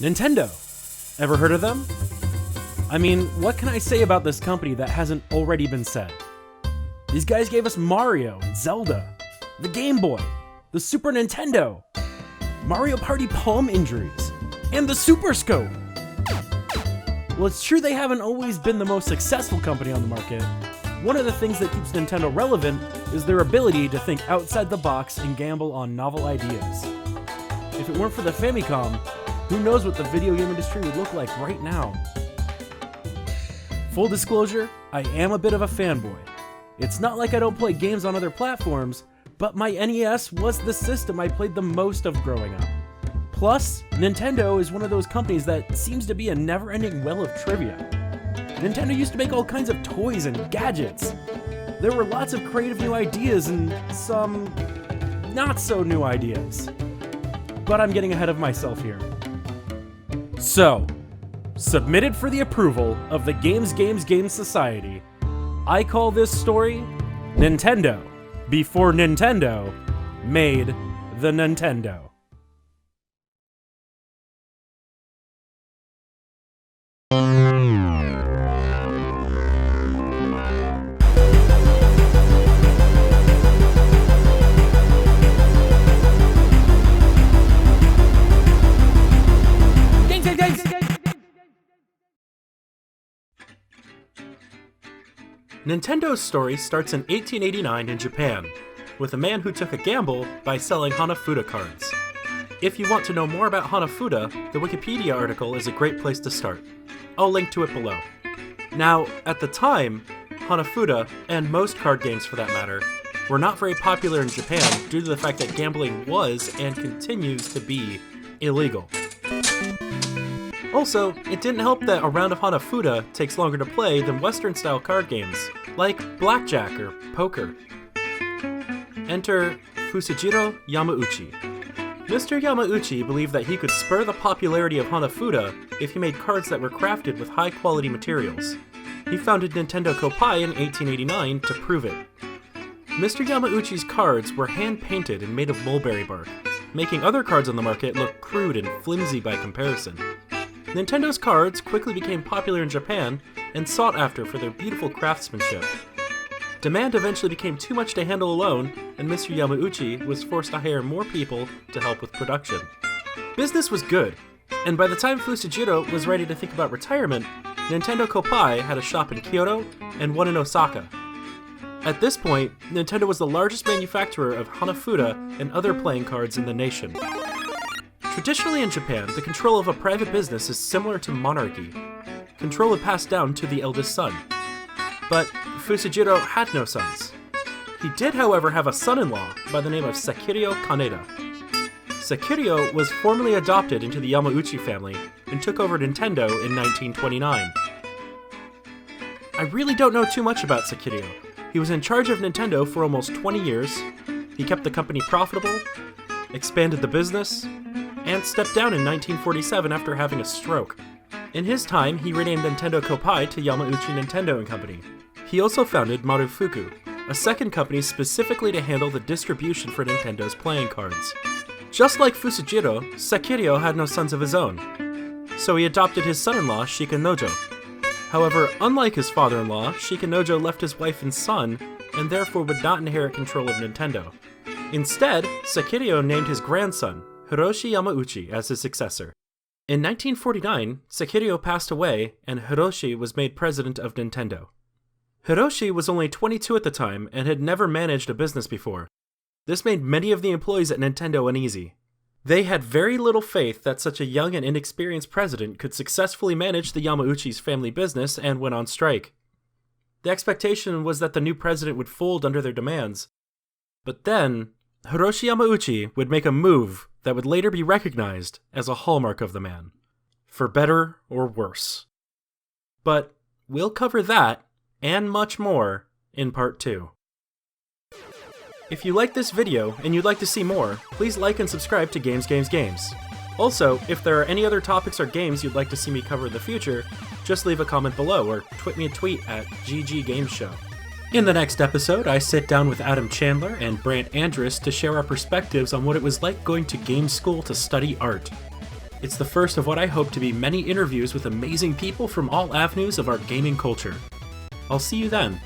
Nintendo. Ever heard of them? I mean, what can I say about this company that hasn't already been said? These guys gave us Mario and Zelda, the Game Boy, the Super Nintendo, Mario Party palm injuries, and the Super Scope. Well, it's true they haven't always been the most successful company on the market. One of the things that keeps Nintendo relevant is their ability to think outside the box and gamble on novel ideas. If it weren't for the Famicom, who knows what the video game industry would look like right now. Full disclosure, I am a bit of a fanboy. It's not like I don't play games on other platforms, but my NES was the system I played the most of growing up. Plus, Nintendo is one of those companies that seems to be a never-ending well of trivia. Nintendo used to make all kinds of toys and gadgets. There were lots of creative new ideas and some not-so-new ideas. But I'm getting ahead of myself here. So, submitted for the approval of the Games Society, I call this story Nintendo before Nintendo made the Nintendo. Nintendo's story starts in 1889 in Japan, with a man who took a gamble by selling Hanafuda cards. If you want to know more about Hanafuda, the Wikipedia article is a great place to start. I'll link to it below. Now, at the time, Hanafuda, and most card games for that matter, were not very popular in Japan due to the fact that gambling was, and continues to be, illegal. Also, it didn't help that a round of Hanafuda takes longer to play than Western-style card games, like blackjack or poker. Enter Fusajiro Yamauchi. Mr. Yamauchi believed that he could spur the popularity of Hanafuda if he made cards that were crafted with high-quality materials. He founded Nintendo Koppai in 1889 to prove it. Mr. Yamauchi's cards were hand-painted and made of mulberry bark, making other cards on the market look crude and flimsy by comparison. Nintendo's cards quickly became popular in Japan and sought after for their beautiful craftsmanship. Demand eventually became too much to handle alone, and Mr. Yamauchi was forced to hire more people to help with production. Business was good, and by the time Fusajiro was ready to think about retirement, Nintendo Koppai had a shop in Kyoto and one in Osaka. At this point, Nintendo was the largest manufacturer of Hanafuda and other playing cards in the nation. Traditionally in Japan, the control of a private business is similar to monarchy. Control would pass down to the eldest son. But Fusajiro had no sons. He did, however, have a son-in-law by the name of Sekiryo Kaneda. Sekiryo was formally adopted into the Yamauchi family and took over Nintendo in 1929. I really don't know too much about Sekiryo. He was in charge of Nintendo for almost 20 years, he kept the company profitable, expanded the business, and stepped down in 1947 after having a stroke. In his time, he renamed Nintendo Koppai to Yamauchi Nintendo & Company. He also founded Marufuku, a second company specifically to handle the distribution for Nintendo's playing cards. Just like Fusajiro, Sekiryo had no sons of his own, so he adopted his son-in-law, Shikanojo. However, unlike his father-in-law, Shikanojo left his wife and son, and therefore would not inherit control of Nintendo. Instead, Sekiryo named his grandson, Hiroshi Yamauchi, as his successor. In 1949, Sekiryo passed away, and Hiroshi was made president of Nintendo. Hiroshi was only 22 at the time and had never managed a business before. This made many of the employees at Nintendo uneasy. They had very little faith that such a young and inexperienced president could successfully manage the Yamauchi's family business and went on strike. The expectation was that the new president would fold under their demands. But then, Hiroshi Yamauchi would make a move that would later be recognized as a hallmark of the man, for better or worse. But we'll cover that, and much more, in part 2. If you like this video and you'd like to see more, please like and subscribe to Games. Also, if there are any other topics or games you'd like to see me cover in the future, just leave a comment below or tweet me a tweet at GGGamesShow. In the next episode, I sit down with Adam Chandler and Brant Andrus to share our perspectives on what it was like going to game school to study art. It's the first of what I hope to be many interviews with amazing people from all avenues of our gaming culture. I'll see you then.